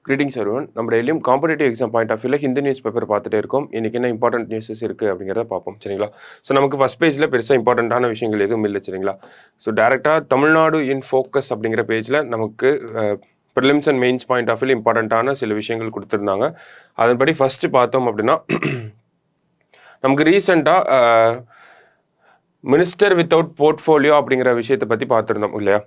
Greetings everyone. நம்ம டெய்லியும் competitive exam point of வியூல ஹிந்தி நியூஸ் பேப்பர் பார்த்துட்டே இருக்கோம். இன்னைக்கு என்ன இம்பார்ட்டன்ட் நியூஸஸ் இருக்குது அப்படிங்கிறத பார்ப்போம் சரிங்களா. ஸோ நமக்கு ஃபஸ்ட் பேஜில் பெருசாக இம்பார்ட்டண்ட்டான விஷயங்கள் எதுவும் இல்லை சரிங்களா. ஸோ டேரெக்டாக தமிழ்நாடு இன் ஃபோக்கஸ் அப்படிங்கிற பேஜில் நமக்கு prelims and mains point of வியூல இம்பார்ட்டண்ட்டான சில விஷயங்கள் கொடுத்துருந்தாங்க. அதன்படி ஃபஸ்ட்டு பார்த்தோம் அப்படின்னா நமக்கு ரீசெண்டாக மினிஸ்டர் வித்தவுட் போர்ட்ஃபோலியோ அப்படிங்கிற விஷயத்தை பற்றி பார்த்துருந்தோம் இல்லையா.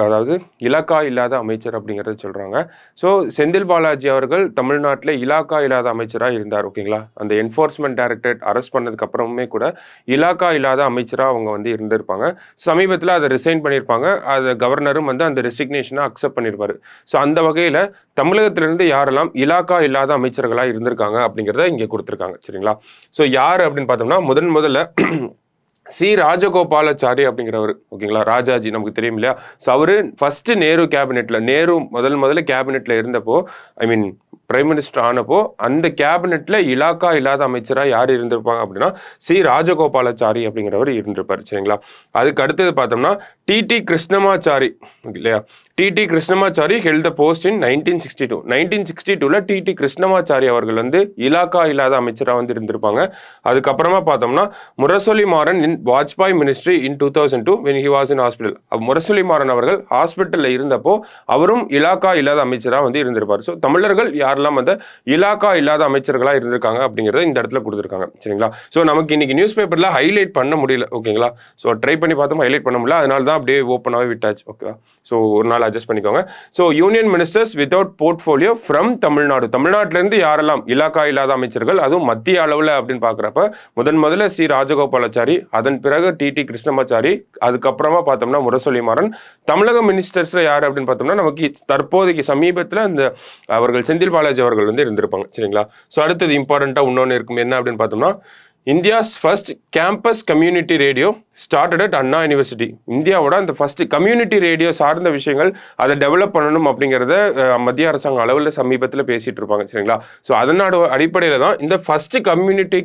அதாவது இலாக்கா இல்லாத அமைச்சர் அப்படிங்கிறத சொல்கிறாங்க. ஸோ செந்தில் பாலாஜி அவர்கள் தமிழ்நாட்டில் இலாக்கா இல்லாத அமைச்சராக இருந்தார் ஓகேங்களா. அந்த என்ஃபோர்ஸ்மெண்ட் டைரக்டரேட் அரெஸ்ட் பண்ணதுக்கு அப்புறமே கூட இலாக்கா இல்லாத அமைச்சராக அவங்க வந்து இருந்திருப்பாங்க. சமீபத்தில் அதை ரிசைன் பண்ணியிருப்பாங்க. அது கவர்னரும் வந்து அந்த ரெசிக்னேஷனை அக்செப்ட் பண்ணியிருப்பாரு. ஸோ அந்த வகையில் தமிழகத்திலிருந்து யாரெல்லாம் இலாக்கா இல்லாத அமைச்சர்களாக இருந்திருக்காங்க அப்படிங்கிறத இங்கே கொடுத்துருக்காங்க சரிங்களா. ஸோ யார் அப்படின்னு பார்த்தோம்னா முதல்ல சி ராஜகோபாலாச்சாரி அப்படிங்கிறவர் ஓகேங்களா. ராஜாஜி நமக்கு தெரியும் இல்லையா. ஸோ அவரு ஃபர்ஸ்ட் நேரு கேபினெட்ல முதல்ல கேபினெட்ல இருந்தப்போ பிரைம் மினிஸ்டர் ஆனப்போ அந்த கேபினெட்ல இலாக்கா இல்லாத அமைச்சராக யார் இருந்திருப்பாங்க அப்படின்னா சி ராஜகோபாலாச்சாரி அப்படிங்கிறவர் இருந்திருப்பார் சரிங்களா. அதுக்கு அடுத்தது பார்த்தோம்னா டிடி கிருஷ்ணமாச்சாரி இல்லையா. TT Krishnamachari held the post in 1962 TT Krishnamachari அவர்கள் வந்து இலாக்கா இல்லாத அமைச்சராக வந்து இருந்திருப்பாங்க. அதுக்கப்புறமா பார்த்தோம்னா Murasoli Maran in Vajpayee ministry in 2002 when he was in hospital. Murasoli Maran அவர்கள் ஹாஸ்பிட்டலில் இருந்தப்போ அவரும் இலாக்கா இல்லாத அமைச்சராக வந்து இருந்திருப்பார். ஸோ தமிழர்கள் யாரெல்லாம் வந்து இலாக்கா இல்லாத அமைச்சர்களாக இருந்திருக்காங்க அப்படிங்கிறத இந்த இடத்துல கொடுத்துருக்காங்க சரிங்களா. ஸோ நமக்கு இன்னைக்கு நியூஸ் பேப்பரில் ஹைலைட் பண்ண முடியல ஓகேங்களா. ஸோ ட்ரை பண்ணி பார்த்தோம் ஹைலைட் பண்ண முடியல. அதனால தான் அப்படியே ஓப்பனாகவே விட்டாச்சு ஓகேவா. ஸோ ஒரு நாள் அட்ஜஸ்ட் பண்ணிக்கோங்க. So union ministers without portfolio from தமிழ்நாட்டிலேருந்து யாரெல்லாம் இலாக்கா இல்லாத அமைச்சர்கள் அதுவும் மத்திய அளவில் அப்படின்னு பார்க்குறப்ப முதல்ல சி ராஜகோபாலாச்சாரி, அதன் பிறகு டிடி கிருஷ்ணமாச்சாரி, அதுக்கப்புறமா பார்த்தோம்னா முரசொலி மாறன். தமிழக மினிஸ்டர்ஸ்ல யார் அப்படின்னு பார்த்தோம்னா நமக்கு தற்போதைக்கு சமீபத்தில் அந்த அவர்கள் செந்தில் பாலாஜி அவர்கள் வந்து இருந்திருப்பாங்க சரிங்களா. ஸோ அடுத்தது இம்பார்ட்டண்ட்டாக இன்னொன்று இருக்கும் என்ன அப்படின்னு பார்த்தோம்னா India's first campus community radio started at Anna university. இந்தியாவோட அந்த ஃபர்ஸ்ட் கம்யூனிட்டி ரேடியோ சார்ந்த விஷயங்கள் அதை டெவலப் பண்ணணும் அப்படிங்கிறத மத்திய அரசாங்க அளவில் சமீபத்தில் பேசிட்டு இருப்பாங்க சரிங்களா. ஸோ அதனோட அடிப்படையில் தான் இந்த first community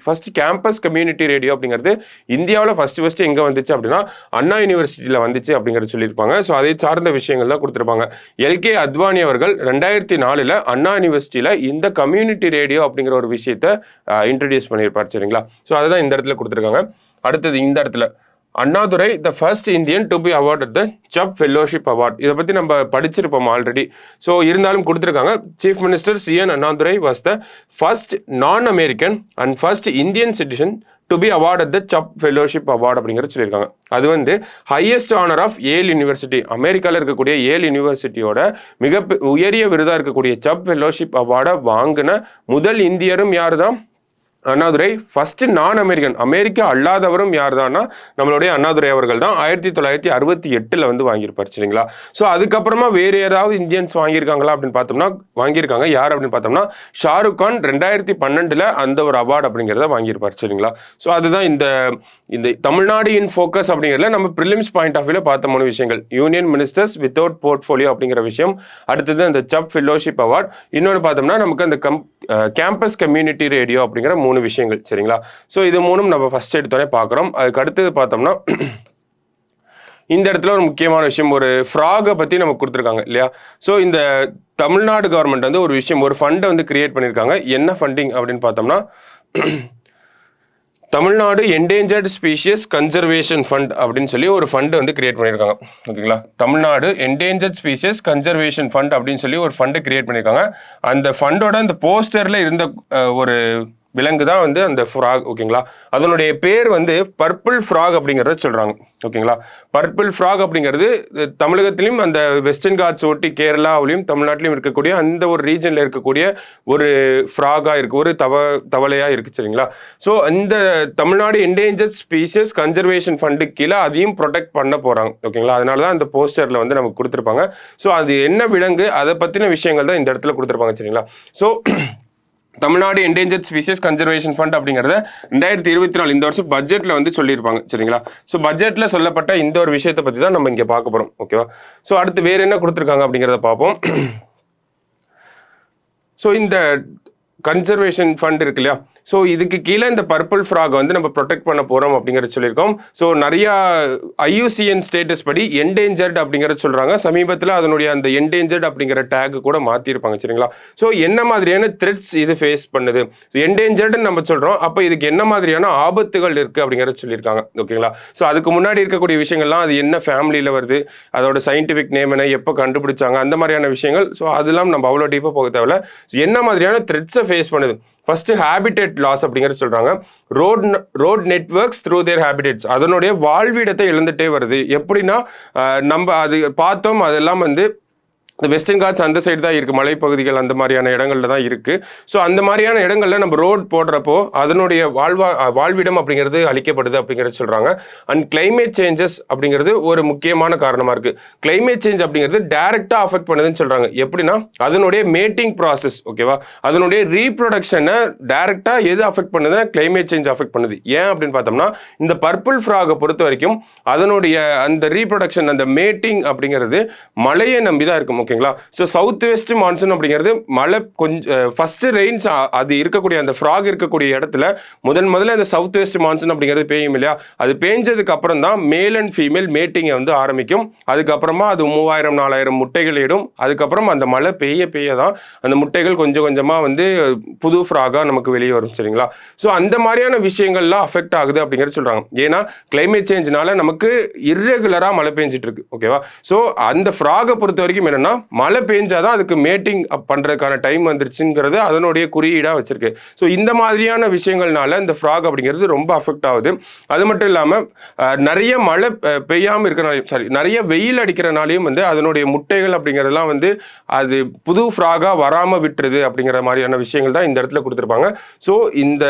first campus community radio அப்படிங்கிறது இந்தியாவில் ஃபர்ஸ்ட் எங்கே வந்துச்சு அப்படின்னா அண்ணா யூனிவர்சிட்டியில் வந்துச்சு அப்படிங்கிறது சொல்லியிருப்பாங்க. ஸோ அதை சார்ந்த விஷயங்கள் தான் கொடுத்துருப்பாங்க. எல்கே அத்வானி அவர்கள் 2004 அண்ணா யூனிவர்சிட்டியில் இந்த கம்யூனிட்டி ரேடியோ அப்படிங்கிற ஒரு விஷயத்தை இன்ட்ரடியூஸ் பண்ணியிருப்பார் சரிங்களா. ஸோ அதுதான் இந்த இடத்துல கொடுத்துருக்காங்க. அடுத்தது இந்த இடத்துல Annadurai the first Indian to be award the Chubb fellowship award. இதை பற்றி நம்ம படிச்சிருப்போம் ஆல்ரெடி. ஸோ இருந்தாலும் கொடுத்துருக்காங்க. Chief minister CN Annadurai was the first non American and first Indian citizen to be award the Chubb fellowship award அப்படிங்கிறது சொல்லியிருக்காங்க. அது வந்து highest honour of Yale university, அமெரிக்காவில் இருக்கக்கூடிய ஏல் யூனிவர்சிட்டியோட மிக உயரிய விருதாக இருக்கக்கூடிய சப் ஃபெல்லோஷிப் அவார்டை வாங்கின முதல் இந்தியரும் யார் தான்? அண்ணாதுரை. ஃபர்ஸ்ட் நான் அமெரிக்கா அல்லாதவரும் யார் தான்னா நம்மளுடைய அண்ணாதுரை அவர்கள் தான் 1968 வந்து வாங்கியிருப்பார் சரிங்களா. ஸோ அதுக்கப்புறமா வேறு ஏதாவது இந்தியன்ஸ் வாங்கியிருக்காங்களா அப்படின்னு பார்த்தோம்னா வாங்கியிருக்காங்க. யார் அப்படின்னு பார்த்தோம்னா ஷாருக் கான் 2012 அந்த ஒரு அவார்டு அப்படிங்கிறத வாங்கியிருப்பார் சரிங்களா. ஸோ அதுதான் இந்த தமிழ்நாடு இன் ஃபோக்கஸ் அப்படிங்கிறதுல நம்ம ப்ரிலிம்ஸ் பாயிண்ட் ஆஃப் வியூல பார்த்த 3 விஷயங்கள். யூனியன் மினிஸ்டர்ஸ் வித்தவுட் போர்ட்ஃபோலியோ அப்படிங்கிற விஷயம், அடுத்தது அந்த சப் ஃபெல்லோஷிப் அவார்ட், இன்னொன்று பார்த்தோம்னா நமக்கு அந்த கேம்பஸ் கம்யூனிட்டி ரேடியோ அப்படிங்கிற 3 விஷயங்கள் சரிங்களா. ஸோ இது 3 நம்ம ஃபர்ஸ்ட் எடுத்தோடனே பார்க்குறோம். அதுக்கு அடுத்தது பார்த்தோம்னா இந்த இடத்துல ஒரு முக்கியமான விஷயம், ஒரு ஃப்ராகை பற்றி நமக்கு கொடுத்துருக்காங்க இல்லையா. ஸோ இந்த தமிழ்நாடு கவர்மெண்ட் வந்து ஒரு விஷயம், ஒரு ஃபண்டை வந்து கிரியேட் பண்ணியிருக்காங்க. என்ன ஃபண்டிங் அப்படின்னு பார்த்தோம்னா Tamil Nadu endangered species conservation fund அப்படின்னு சொல்லி ஒரு ஃபண்டு வந்து கிரியேட் பண்ணியிருக்காங்க ஓகேங்களா. Tamil Nadu endangered species conservation fund அப்படின்னு சொல்லி ஒரு ஃபண்டு கிரியேட் பண்ணியிருக்காங்க. அந்த ஃபண்டோட அந்த போஸ்டரில் இருந்த ஒரு விலங்கு தான் வந்து அந்த ஃப்ராக் ஓகேங்களா. அதனுடைய பேர் வந்து பர்பிள் ஃப்ராக் அப்படிங்கிறத சொல்கிறாங்க ஓகேங்களா. பர்பிள் ஃப்ராக் அப்படிங்கிறது தமிழகத்திலையும் அந்த வெஸ்டர்ன் காட்ஸ் ஒட்டி கேரளாவிலையும் தமிழ்நாட்டிலையும் இருக்கக்கூடிய அந்த ஒரு ரீஜனில் இருக்கக்கூடிய ஒரு ஃப்ராகாக இருக்குது, ஒரு தவளையாக இருக்குது சரிங்களா. ஸோ இந்த Tamil Nadu endangered species conservation fund கீழே அதையும் ப்ரொடெக்ட் பண்ண போகிறாங்க ஓகேங்களா. அதனால தான் அந்த போஸ்டரில் வந்து நமக்கு கொடுத்துருப்பாங்க. ஸோ அது என்ன விலங்கு அதை பற்றின விஷயங்கள் தான் இந்த இடத்துல கொடுத்துருப்பாங்க சரிங்களா. So Tamil Nadu endangered species conservation fund அப்படிங்கிறத 2024 இந்த வருஷம் பட்ஜெட்டில் வந்து சொல்லியிருப்பாங்க சரிங்களா. ஸோ பட்ஜெட்டில் சொல்லப்பட்ட இந்த ஒரு விஷயத்தை பற்றி தான் நம்ம இங்கே பார்க்க போகிறோம் ஓகேவா. ஸோ அடுத்து வேறு என்ன கொடுத்துருக்காங்க அப்படிங்கிறத பார்ப்போம். ஸோ இந்த கன்சர்வேஷன் ஃபண்ட் இருக்கு இல்லையா, ஸோ இதுக்கு கீழே இந்த பர்பிள் ஃப்ராக் வந்து நம்ம ப்ரொடெக்ட் பண்ண போகிறோம் அப்படிங்கிறத சொல்லியிருக்கோம். ஸோ நிறையா ஐயூசிஎன் ஸ்டேட்டஸ் படி என்டேஞ்சர்ட் அப்படிங்கிறத சொல்கிறாங்க. சமீபத்தில் அதனுடைய அந்த என்டேஞ்சர்ட் அப்படிங்கிற டேக் கூட மாற்றிருப்பாங்க சரிங்களா. ஸோ என்ன மாதிரியான த்ரெட்ஸ் இது ஃபேஸ் பண்ணுது, என்டேஞ்சர்டுன்னு நம்ம சொல்கிறோம், அப்போ இதுக்கு என்ன மாதிரியான ஆபத்துகள் இருக்குது அப்படிங்கிறத சொல்லியிருக்காங்க ஓகேங்களா. ஸோ அதுக்கு முன்னாடி இருக்கக்கூடிய விஷயங்கள்லாம் அது என்ன ஃபேமிலியில் வருது, அதோட சயின்டிஃபிக் நேம் என்ன, எப்போ கண்டுபிடிச்சாங்க, அந்த மாதிரியான விஷயங்கள். ஸோ அதெல்லாம் நம்ம அவ்வளோ டீப்பாக போக தேவையில்ல. என்ன மாதிரியான த்ரெட்ஸை ஃபேஸ் பண்ணுது, ஃபர்ஸ்ட் ஹேபிடேட் லாஸ் அப்படிங்கிறது சொல்றாங்க. ரோட் நெட்வொர்க்ஸ் த்ரூ தேர் ஹேபிடேட்ஸ், அதனுடைய வாழ்விடத்தை இழந்துட்டே வருது. எப்படின்னா நம்ம அது பார்த்தோம், அதெல்லாம் வந்து வெஸ்டர்ன் காட்ஸ் அந்த சைடு தான் இருக்குது, மலைப்பகுதிகள் அந்த மாதிரியான இடங்கள்ல தான் இருக்குது. ஸோ அந்த மாதிரியான இடங்கள்ல நம்ம ரோட் போடுறப்போ அதனுடைய வாழ்விடம் அப்படிங்கிறது அழிக்கப்படுது அப்படிங்கிறது சொல்கிறாங்க. அண்ட் கிளைமேட் சேஞ்சஸ் அப்படிங்கிறது ஒரு முக்கியமான காரணமாக இருக்குது. கிளைமேட் சேஞ்ச் அப்படிங்கிறது டைரெக்டாக அஃபெக்ட் பண்ணுதுன்னு சொல்கிறாங்க. எப்படின்னா அதனுடைய மேட்டிங் ப்ராசஸ் ஓகேவா, அதனுடைய ரீப்ரொடக்ஷனை டைரெக்டாக எது அஃபெக்ட் பண்ணுதுன்னா கிளைமேட் சேஞ்ச் அஃபெக்ட் பண்ணுது. ஏன் அப்படின்னு பார்த்தோம்னா இந்த பர்பிள் ஃப்ராகை பொறுத்த வரைக்கும் அதனுடைய அந்த ரீப்ரொடக்ஷன், அந்த மேட்டிங் அப்படிங்கிறது மழையை நம்பி தான் இருக்கும் ஓகேங்களா. ஸோ சவுத் வெஸ்ட் மான்சூன் அப்படிங்கிறது மழை கொஞ்சம் ஃபர்ஸ்ட் ரெயின்ஸ் அது இருக்கக்கூடிய அந்த ஃப்ராக் இருக்கக்கூடிய இடத்துல முதல்ல அந்த சவுத் வெஸ்ட் மான்சூன் அப்படிங்கிறது பெய்யும் இல்லையா, அது பேஞ்சதுக்கு அப்புறம் தான் மேல் அண்ட் ஃபீமேல் மேட்டிங்கை வந்து ஆரம்பிக்கும். அதுக்கப்புறமா அது 3000-4000 முட்டைகள் இடும். அதுக்கப்புறம் அந்த மழை பெய்ய தான் அந்த முட்டைகள் கொஞ்சம் கொஞ்சமாக வந்து புது ஃப்ராகாக நமக்கு வெளியே வரும் சரிங்களா. ஸோ அந்த மாதிரியான விஷயங்கள்லாம் அஃபெக்ட் ஆகுது அப்படிங்கிறது சொல்கிறாங்க. ஏன்னா கிளைமேட் சேஞ்ச்னால நமக்கு இர்ரெகுலராக மழை பெஞ்சிட்டு இருக்கு ஓகேவா. ஸோ அந்த ஃப்ராகை பொறுத்த வரைக்கும் என்னன்னா மழை பெஞ்சாதான் அதுக்கு மேட்டிங் பண்றதுக்கான டைம் வந்துருச்சுங்கிறது அதனுடைய குறியீடாக வச்சிருக்கு. ஸோ இந்த மாதிரியான விஷயங்கள்னால இந்த ஃப்ராக் அப்படிங்கிறது ரொம்ப அஃபெக்ட் ஆகுது. அது மட்டும் இல்லாமல் நிறைய மழை பெய்யாமல் இருக்கிறனாலையும் நிறைய வெயில் அடிக்கிறனாலையும் வந்து அதனுடைய முட்டைகள் அப்படிங்கிறதெல்லாம் வந்து அது புது ஃப்ராகாக வராமல் விட்டுருது அப்படிங்கிற மாதிரியான விஷயங்கள் தான் இந்த இடத்துல கொடுத்துருப்பாங்க. ஸோ இந்த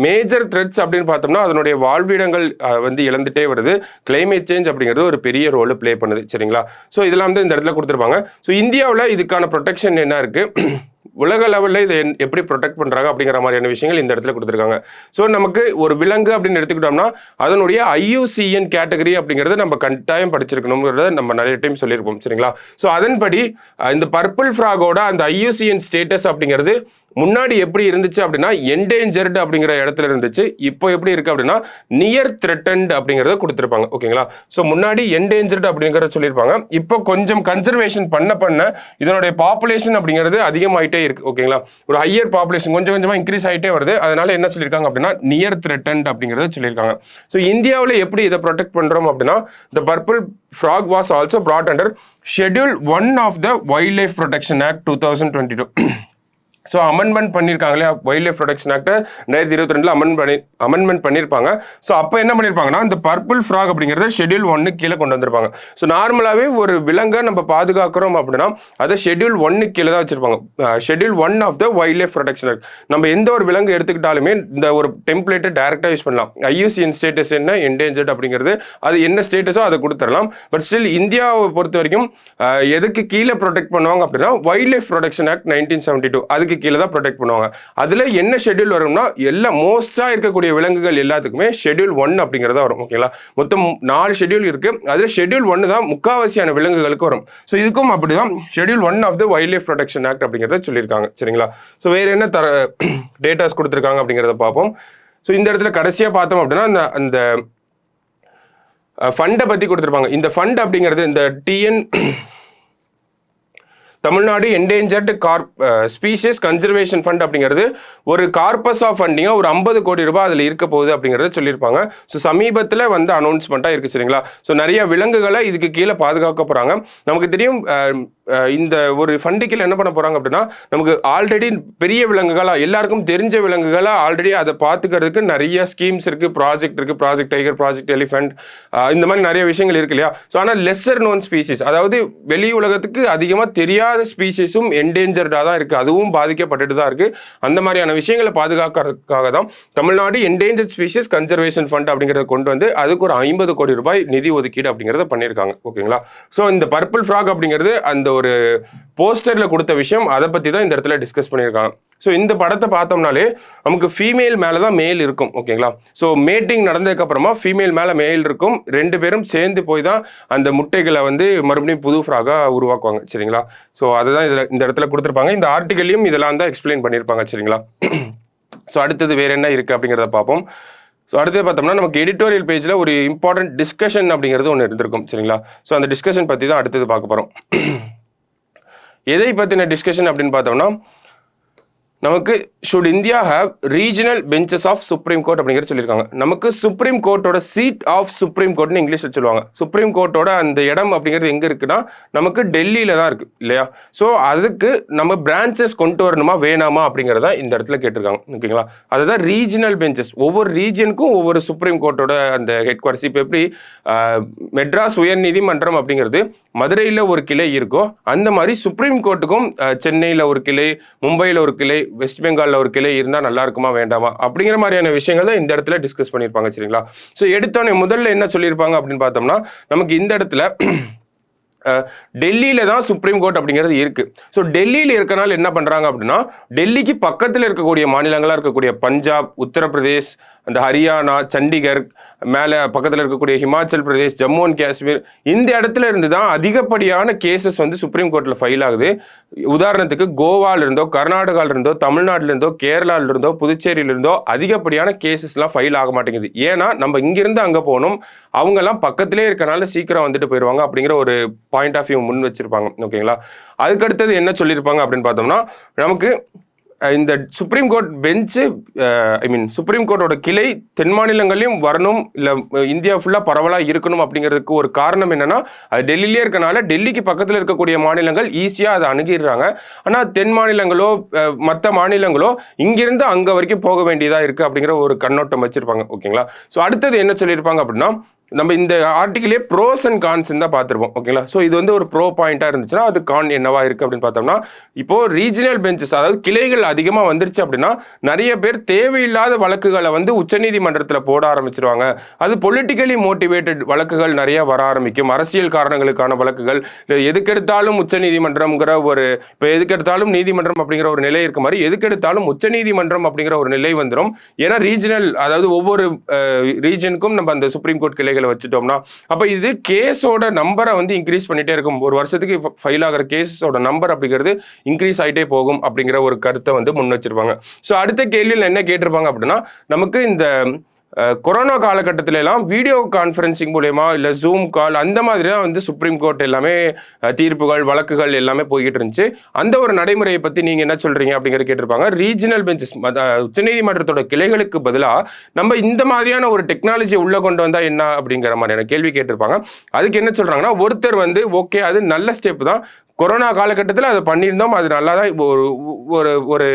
மேஜர் த்ரெட்ஸ் அப்படின்னு பார்த்தோம்னா அதனுடைய வாழ்விடங்கள் வந்து இழந்துட்டே வருது. கிளைமேட் சேஞ்ச் அப்படிங்கிறது ஒரு பெரிய ரோல் பிளே பண்ணுது சரிங்களா. ஸோ இதெல்லாம் வந்து இந்த இடத்துல கொடுத்துருப்பாங்க. ஸோ இந்தியாவில் இதுக்கான ப்ரொடெக்ஷன் என்ன இருக்குது, உலக லெவலில் இதை எப்படி ப்ரொடெக்ட் பண்ணுறாங்க அப்படிங்கிற மாதிரியான விஷயங்கள் இந்த இடத்துல கொடுத்துருக்காங்க. ஸோ நமக்கு ஒரு விலங்கு அப்படின்னு எடுத்துக்கிட்டோம்னா அதனுடைய ஐயூசிஎன் கேட்டகரி அப்படிங்கிறத நம்ம கட்டாயம் படிச்சிருக்கணுங்கிறத நம்ம நிறைய டைம் சொல்லியிருப்போம் சரிங்களா. ஸோ அதன்படி இந்த பர்பிள் ஃப்ராகோட அந்த ஐயூசிஎன் ஸ்டேட்டஸ் அப்படிங்கிறது முன்னாடி எப்படி இருந்துச்சு அப்படின்னா என்டேஞ்சர்டு அப்படிங்கிற இடத்துல இருந்துச்சு. இப்போ எப்படி இருக்கு அப்படின்னா நியர் த்ரெட்டன்ட் அப்படிங்கிறத கொடுத்துருப்பாங்க ஓகேங்களா. ஸோ முன்னாடி என்டேஞ்சர்டு அப்படிங்கிறத சொல்லியிருப்பாங்க. இப்போ கொஞ்சம் கன்சர்வேஷன் பண்ண இதனுடைய பாப்புலேஷன் அப்படிங்கிறது அதிகமாயிட்டே இருக்கு ஓகேங்களா. ஒரு ஹையர் பாப்புலேஷன் கொஞ்சமாக இன்க்ரீஸ் ஆகிட்டே வருது. அதனால என்ன சொல்லியிருக்காங்க அப்படின்னா நியர் த்ரெட்டன்ட் அப்படிங்கிறத சொல்லியிருக்காங்க. ஸோ இந்தியாவில் எப்படி இதை ப்ரொடெக்ட் பண்றோம் அப்படின்னா the purple frog was also brought under Schedule 1 of the Wildlife Protection Act 2022. So amendment பண்ணியிருக்காங்க இல்லையா, wild life protection act 2022 amendment பண்ணியிருப்பாங்க. ஸோ அப்போ என்ன பண்ணியிருப்பாங்கன்னா இந்த பர்பிள் ஃப்ராக் அப்படிங்கிறத ஷெட்யூல் 1 கீழே கொண்டு வந்திருப்பாங்க. ஸோ நார்மலாகவே ஒரு விலங்கை நம்ம பாதுகாக்கிறோம் அப்படின்னா அதை ஷெட்யூல் 1 கீழே தான் வச்சிருப்பாங்க. Schedule 1 of the wildlife protection act. நம்ம எந்த ஒரு விலங்கு எடுத்துக்கிட்டாலுமே இந்த ஒரு டெம்ப்ளேட்டை டேரெக்டாக யூஸ் பண்ணலாம். ஐயூசிஎன் ஸ்டேட்டஸ் என்ன, என்டேஞ்சர்ட் அப்படிங்கிறது அது என்ன ஸ்டேட்டஸோ அதை கொடுத்துடலாம். பட் ஸ்டில் இந்தியாவை பொறுத்த வரைக்கும் எதுக்கு கீழே ப்ரொடெக்ட் பண்ணுவாங்க அப்படின்னா வைல்ட் லைஃப் ப்ரொடெக்ஷன் ஆக்ட் 1972 அதுக்கு கீழே தான் ப்ரொடெக்ட் பண்ணுவாங்க. அதுல என்ன ஷெட்யூல் வரும்னா எல்லா மோஸ்டா இருக்கக்கூடிய விலங்குகள் எல்லாத்துக்குமே ஷெட்யூல் 1 அப்படிங்கிறதா வரும் ஓகேங்களா. மொத்தம் 4 ஷெட்யூல் இருக்கு. அதுல ஷெட்யூல் 1 தான் முக்காவாசியான விலங்குகளுக்கு வரும். ஸோ இதுக்கும் அப்படிதான் schedule 1 of the wildlife protection act அப்படிங்கிறத சொல்லியிருக்காங்க சரிங்களா. ஸோ வேற என்ன டேட்டாஸ் கொடுத்துருக்காங்க அப்படிங்கிறத பார்ப்போம். ஸோ இந்த இடத்துல கடைசியா பார்த்தோம் அப்படின்னா அந்த ஃபண்டை பத்தி கொடுத்துருப்பாங்க. இந்த ஃபண்ட் அப்படிங்கிறது இந்த Tamil Nadu endangered species conservation fund அப்படிங்கிறது ஒரு கார்பஸ் ஆஃப் ஃபண்டிங்காக ஒரு 50 கோடி ரூபாய் அதில் இருக்க போகுது அப்படிங்கிறத சொல்லியிருப்பாங்க. ஸோ சமீபத்தில் வந்து அனௌன்ஸ்மெண்ட்டாக இருக்குது சரிங்களா. ஸோ நிறைய விலங்குகளை இதுக்கு கீழே பாதுகாக்க போகிறாங்க. நமக்கு தெரியும் இந்த ஒரு ஃபண்டுக்கில் என்ன பண்ண போகிறாங்க அப்படின்னா நமக்கு ஆல்ரெடி பெரிய விலங்குகளாக எல்லாருக்கும் தெரிஞ்ச விலங்குகளாக ஆல்ரெடி அதை பார்த்துக்கிறதுக்கு நிறைய ஸ்கீம்ஸ் இருக்குது, ப்ராஜெக்ட் இருக்குது, ப்ராஜெக்ட் டைகர், ப்ராஜெக்ட் எலிஃபென்ட், இந்த மாதிரி நிறைய விஷயங்கள் இருக்கு இல்லையா. ஸோ ஆனால் லெஸ்ஸர் நோன் ஸ்பீசிஸ், அதாவது வெளி உலகத்துக்கு அதிகமாக தெரியாத ஸ்பீசிஸும் என்டேஞ்சர்டாக தான் இருக்குது, அதுவும் பாதிக்கப்பட்டுட்டு தான் இருக்குது. அந்த மாதிரியான விஷயங்களை பாதுகாக்கிறதுக்காக தான் Tamil Nadu endangered species conservation fund அப்படிங்கிறத கொண்டு வந்து அதுக்கு ஒரு 50 கோடி ரூபாய் நிதி ஒதுக்கீடு அப்படிங்கிறத பண்ணியிருக்காங்க ஓகேங்களா. ஸோ இந்த பர்பிள் ஃப்ராக் அப்படிங்கிறது அந்த ஒரு போஸ்டரில் கொடுத்த விஷயம், அதை பற்றி தான் இந்த இடத்துல டிஸ்கஸ் பண்ணியிருக்காங்க. ஸோ இந்த படத்தை பார்த்தோம்னாலே நமக்கு ஃபீமேல் மேலே தான் மேல் இருக்கும் ஓகேங்களா. ஸோ மேட்டிங் நடந்ததுக்கு அப்புறமா ஃபீமேல் மேலே மேல் இருக்கும். 2 பேரும் சேர்ந்து போய் தான் அந்த முட்டைகளை வந்து மறுபடியும் புது ஃப்ராகாக உருவாக்குவாங்க சரிங்களா. ஸோ அதுதான் இதில் இந்த இடத்துல கொடுத்துருப்பாங்க. இந்த ஆர்டிகல்லையும் இதெல்லாம் தான் எக்ஸ்பிளைன் பண்ணியிருப்பாங்க சரிங்களா. ஸோ அடுத்தது வேறு என்ன இருக்குது அப்படிங்கிறத பார்ப்போம். ஸோ அடுத்து பார்த்தோம்னா நமக்கு எடிட்டோரியல் பேஜில் ஒரு இம்பார்ட்டன்ட் டிஸ்கஷன் அப்படிங்கிறது ஒன்று இருந்திருக்கும் சரிங்களா. ஸோ அந்த டிஸ்கஷன் பற்றி தான் அடுத்தது பார்க்க போகிறோம். எதை பற்றின டிஸ்கஷன் அப்படின்னு பார்த்தோம்னா, நமக்கு should India have regional benches of supreme court அப்படிங்கிறது சொல்லியிருக்காங்க. நமக்கு சுப்ரீம் கோர்ட்டோட சீட் ஆஃப் சுப்ரீம் கோர்ட்னு இங்கிலீஷில் சொல்லுவாங்க. சுப்ரீம் கோர்ட்டோட அந்த இடம் அப்படிங்கிறது எங்கே இருக்குன்னா நமக்கு டெல்லியில் தான் இருக்குது இல்லையா. ஸோ அதுக்கு நம்ம பிரான்ச்சஸ் கொண்டு வரணுமா வேணாமா அப்படிங்கிறத இந்த இடத்துல கேட்டிருக்காங்க ஓகேங்களா. அதுதான் ரீஜனல் பெஞ்சஸ். ஒவ்வொரு ரீஜனுக்கும் ஒவ்வொரு சுப்ரீம் கோர்ட்டோட அந்த ஹெட் குவார்ட்டர்ஸ். இப்போ எப்படி மெட்ராஸ் உயர்நீதிமன்றம் அப்படிங்கிறது மதுரையில் ஒரு கிளை இருக்கோ அந்த மாதிரி சுப்ரீம் கோர்ட்டுக்கும் சென்னையில் ஒரு கிளை, மும்பையில் ஒரு கிளை, வெஸ்ட் பெங்காலில் ஒரு கிளை இருந்தால் நல்லா இருக்குமா வேண்டாமா அப்படிங்கிற மாதிரியான விஷயங்கள் தான் இந்த இடத்துல டிஸ்கஸ் பண்ணியிருப்பாங்க சரிங்களா. ஸோ எடுத்தோடனே முதல்ல என்ன சொல்லியிருப்பாங்க அப்படின்னு பார்த்தோம்னா, நமக்கு இந்த இடத்துல டெல்லியில தான் சுப்ரீம் கோர்ட் அப்படிங்கிறது இருக்கு. ஸோ டெல்லியில் இருக்கனால என்ன பண்றாங்க அப்படின்னா, டெல்லிக்கு பக்கத்தில் இருக்கக்கூடிய மாநிலங்களாக இருக்கக்கூடிய பஞ்சாப், உத்தரப்பிரதேஷ், அந்த ஹரியானா, சண்டிகர், மேலே பக்கத்தில் இருக்கக்கூடிய ஹிமாச்சல் பிரதேஷ், ஜம்மு அண்ட் காஷ்மீர், இந்த இடத்துல இருந்து தான் அதிகப்படியான கேசஸ் வந்து சுப்ரீம் கோர்ட்டில் ஃபைல் ஆகுது. உதாரணத்துக்கு கோவாலிருந்தோ, கர்நாடகாவிலிருந்தோ, தமிழ்நாட்டிலிருந்தோ, கேரளாவிலிருந்தோ, புதுச்சேரியிலிருந்தோ அதிகப்படியான கேசஸ்லாம் ஃபைல் ஆக மாட்டேங்குது. ஏன்னா நம்ம இங்கிருந்து அங்கே போகணும், அவங்கெல்லாம் பக்கத்திலே இருக்கனால சீக்கிரம் வந்துட்டு போயிடுவாங்க அப்படிங்கிற ஒரு பாயிண்ட் ஆஃப் வியூ முன் வச்சிருப்பாங்க ஓகேங்களா. அதுக்கடுத்தது என்ன சொல்லியிருப்பாங்க அப்படின்னு பார்த்தோம்னா, நமக்கு இந்த சுப்ரீம் கோர்ட் பெஞ்சு சுப்ரீம் கோர்ட்டோட கிளை தென் மாநிலங்களையும் வரணும், இல்லை இந்தியா ஃபுல்லாக பரவலாக இருக்கணும் அப்படிங்கிறதுக்கு ஒரு காரணம் என்னன்னா, அது டெல்லியிலே இருக்கனால டெல்லிக்கு பக்கத்தில் இருக்கக்கூடிய மாநிலங்கள் ஈஸியாக அதை அணுகிடுறாங்க. ஆனால் தென் மாநிலங்களோ மற்ற மாநிலங்களோ இங்கிருந்து அங்கே வரைக்கும் போக வேண்டியதாக இருக்குது அப்படிங்கிற ஒரு கண்ணோட்டம் வச்சிருப்பாங்க ஓகேங்களா. ஸோ அடுத்தது என்ன சொல்லியிருப்பாங்க அப்படின்னா, நம்ம இந்த ஆர்டிகிலே ப்ரோஸ் அண்ட் கான்ஸ் தான் பார்த்துருப்போம் ஓகேங்களா. ஸோ இது வந்து ஒரு ப்ரோ பாயிண்டாக இருந்துச்சுன்னா அது கான் என்னவா இருக்குது அப்படின்னு பார்த்தோம்னா, இப்போது ரீஜனல் பெஞ்சஸ் அதாவது கிளைகள் அதிகமாக வந்துருச்சு அப்படின்னா நிறைய பேர் தேவையில்லாத வழக்குகளை வந்து உச்சநீதிமன்றத்தில் போட ஆரம்பிச்சிருவாங்க. அது பொலிட்டிக்கலி மோட்டிவேட்டட் வழக்குகள் நிறைய வர ஆரம்பிக்கும். அரசியல் காரணங்களுக்கான வழக்குகள், எதுக்கெடுத்தாலும் உச்சநீதிமன்றம்ங்கிற ஒரு, இப்போ எதுக்கெடுத்தாலும் நீதிமன்றம் அப்படிங்கிற ஒரு நிலை இருக்க மாதிரி எதுக்கெடுத்தாலும் உச்சநீதிமன்றம் அப்படிங்கிற ஒரு நிலை வந்துடும். ஏன்னா ரீஜனல் அதாவது ஒவ்வொரு ரீஜனுக்கும் நம்ம அந்த சுப்ரீம் கோர்ட் கிளை வச்சுட்டோம்னா, அப்ப இது கேஸோட நம்பரை வந்து இன்க்ரீஸ் பண்ணிட்டே இருக்கும். ஒரு வருஷத்துக்கு ஃபைல் ஆகிற கேஸோட நம்பர் அப்படிங்கிறது இன்க்ரீஸ் ஆகிட்டே போகும் அப்படிங்கிற ஒரு கருத்தை வந்து முன் வச்சிருப்பாங்க. ஸோ அடுத்த கேள்வியில் என்ன கேட்டிருப்பாங்க அப்படின்னா, நமக்கு இந்த கொரோனா காலகட்டத்தில எல்லாம் வீடியோ கான்ஃபரன்சிங் மூலயமா இல்லை ஜூம் கால் அந்த மாதிரி தான் வந்து சுப்ரீம் கோர்ட் எல்லாமே தீர்ப்புகள் வழக்குகள் எல்லாமே போய்கிட்டு இருந்துச்சு. அந்த ஒரு நடைமுறையை பற்றி நீங்கள் என்ன சொல்கிறீங்க அப்படிங்கிறது கேட்டிருப்பாங்க. ரீஜனல் பெஞ்சஸ் உச்சநீதிமன்றத்தோட கிளைகளுக்கு பதிலாக நம்ம இந்த மாதிரியான ஒரு டெக்னாலஜி உள்ளே கொண்டு வந்தால் என்ன அப்படிங்கிற மாதிரியான கேள்வி கேட்டிருப்பாங்க. அதுக்கு என்ன சொல்கிறாங்கன்னா, ஒருத்தர் வந்து ஓகே அது நல்ல ஸ்டெப் தான், கொரோனா காலகட்டத்தில் அதை பண்ணியிருந்தோம், அது நல்லா தான் ஒரு ஒரு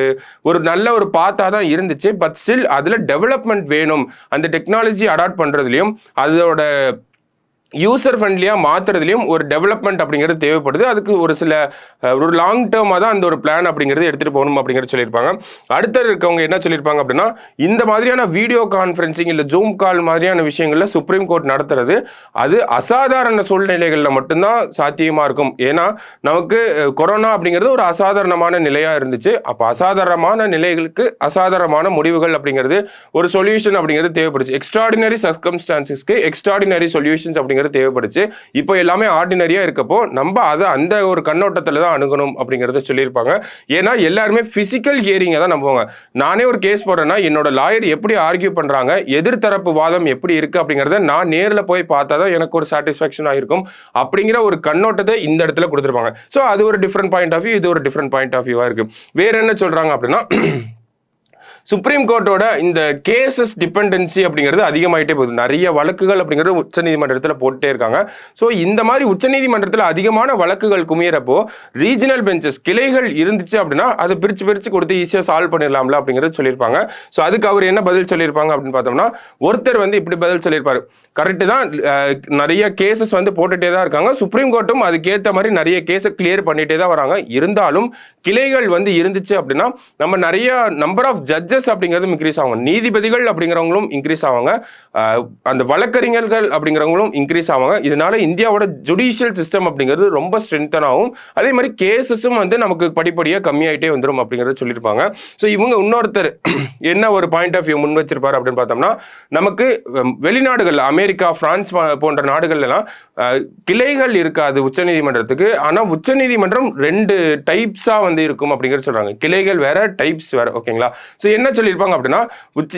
ஒரு நல்ல ஒரு பாத்தாக தான் இருந்துச்சு. பட் ஸ்டில் அதில் டெவலப்மெண்ட் வேணும். அந்த டெக்னாலஜி அடாப்ட் பண்ணுறதுலையும் அதோட யூசர் ஃப்ரெண்ட்லியாக மாற்றுறதுலையும் ஒரு டெவலப்மெண்ட் அப்படிங்கிறது தேவைப்படுது. அதுக்கு ஒரு சில ஒரு லாங் டேர்மாக தான் அந்த ஒரு பிளான் அப்படிங்கிறது எடுத்துகிட்டு போகணும் அப்படிங்கிறது சொல்லியிருப்பாங்க. அடுத்த இருக்கவங்க என்ன சொல்லியிருப்பாங்க அப்படின்னா, இந்த மாதிரியான வீடியோ கான்ஃபரன்சிங் இல்லை ஜூம் கால் மாதிரியான விஷயங்களில் சுப்ரீம் கோர்ட் நடத்துறது அது அசாதாரண சூழ்நிலைகளில் மட்டும்தான் சாத்தியமாக இருக்கும். ஏன்னா நமக்கு கொரோனா அப்படிங்கிறது ஒரு அசாதாரணமான நிலையாக இருந்துச்சு. அப்போ அசாதாரணமான நிலைகளுக்கு அசாதாரணமான முடிவுகள் அப்படிங்கிறது ஒரு சொல்யூஷன் அப்படிங்கிறது தேவைப்படுச்சு. எக்ஸ்ட்ராடினரி சர்க்கம்ஸ்டான்சஸ்க்கு எக்ஸ்ட்ராடினரி சொல்யூஷன்ஸ் அப்படிங்கிறது தேவைப்படுச்சு. இப்போ எல்லாமே ஆர்டினரியா இருக்கப்போ நம்ம அதை அந்த ஒரு கண்ணோட்டத்தில் தான் அணுகணும் அப்படிங்கிறத சொல்லியிருப்பாங்க. ஏன்னா எல்லாருமே பிசிக்கல் ஹியரிங்கை தான் நம்புவாங்க. நானே ஒரு கேஸ் போடுறேன்னா என்னோட லாயர் எப்படி ஆர்கியூ பண்றாங்க, எதிர்த்தரப்பு வாதம் எப்படி இருக்கு அப்படிங்கிறத நான் நேரில் போய் பார்த்தா தான் எனக்கு ஒரு சாட்டிஸ்ஃபேக்ஷன் ஆயிருக்கும் அப்படிங்கிற ஒரு கண்ணோட்டத்தை இந்த இடத்துல கொடுத்துருப்பாங்க. ஸோ அது ஒரு டிஃப்ரெண்ட் பாயிண்ட் ஆஃப் வியூ, இது ஒரு டிஃப்ரெண்ட் பாயிண்ட் ஆஃப் வியூவா இருக்கு. வேற என்ன சொல்றாங்க அப்படின்னா, சுப்ரீம் கோர்ட்டோட இந்த கேசஸ் டிபெண்டன்சி அப்படிங்கிறது அதிகமாயிட்டே போகுது. நிறைய வழக்குகள் அப்படிங்கிறது உச்சநீதிமன்றத்தில் போட்டே இருக்காங்க. ஸோ இந்த மாதிரி உச்சநீதிமன்றத்தில் அதிகமான வழக்குகள் குமியறப்போ ரீஜனல் பெஞ்சஸ் கிளைகள் இருந்துச்சு அப்படின்னா அதை பிரித்து கொடுத்து ஈஸியாக சால்வ் பண்ணிடலாம்ல அப்படிங்கிறது சொல்லியிருப்பாங்க. ஸோ அதுக்கு அவர் என்ன பதில் சொல்லியிருப்பாங்க அப்படின்னு பார்த்தோம்னா, ஒருத்தர் வந்து இப்படி பதில் சொல்லியிருப்பாரு. கரெக்டு தான், நிறைய கேசஸ் வந்து போட்டுகிட்டே தான் இருக்காங்க. சுப்ரீம் கோர்ட்டும் அதுக்கேற்ற மாதிரி நிறைய கேஸை கிளியர் பண்ணிகிட்டே தான் வராங்க. இருந்தாலும் கிளைகள் வந்து இருந்துச்சு அப்படின்னா நம்ம நிறைய நம்பர் ஆஃப் ஜட்ஜஸ் அப்படிங்கிறது இன்க்ரீஸ் ஆகும், நீதிபதிகள் அப்படிங்கிறவங்களும் இன்க்ரீஸ் ஆவாங்க, அந்த வழக்கறிஞர்கள் அப்படிங்கிறவங்களும் இன்க்ரீஸ் ஆவாங்க. இதனால இந்தியாவோட ஜுடிஷியல் சிஸ்டம் அப்படிங்கிறது ரொம்ப ஸ்ட்ரென்தன் ஆகும். அதே மாதிரி கேசஸும் வந்து நமக்கு படிப்படியாக கம்மியாயிட்டே வந்துடும் அப்படிங்கிறத சொல்லியிருப்பாங்க. ஸோ இவங்க இன்னொருத்தர் என்ன ஒரு பாயிண்ட் ஆஃப் வியூ முன் வச்சிருப்பாரு அப்படின்னு பார்த்தோம்னா, நமக்கு வெளிநாடுகள் அமெரிக்கா, பிரான்ஸ் போன்ற நாடுகள்லாம் கிளைகள் இருக்காது உச்சநீதிமன்றத்துக்கு. ஆனால் உச்சநீதிமன்றம் 2 டைப்ஸாக வந்து இருக்கும் அப்படிங்கிறது சொல்றாங்க. கிளைகள் வேற, டைப்ஸ் வேற. ஓகேங்களா? ஸோ என்ன சொல்லியிருப்பாங்க அப்படின்னா,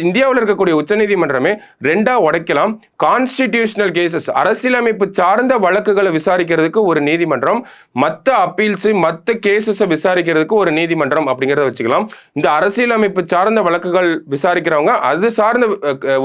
இந்தியாவில் இருக்கக்கூடிய உச்சநீதிமன்றமே 2ஆ உடைக்கலாம். கான்ஸ்டிடியூஷனல் கேசஸ், அரசியலமைப்பு சார்ந்த வழக்குகளை விசாரிக்கிறதுக்கு ஒரு நீதிமன்றம், மற்ற அப்பீல்ஸ் மற்ற கேசஸை விசாரிக்கிறதுக்கு ஒரு நீதிமன்றம் அப்படிங்கிறத வச்சுக்கலாம். இந்த அரசியலமைப்பு சார்ந்த வழக்குகள் விசாரிக்கிறவங்க அது சார்ந்த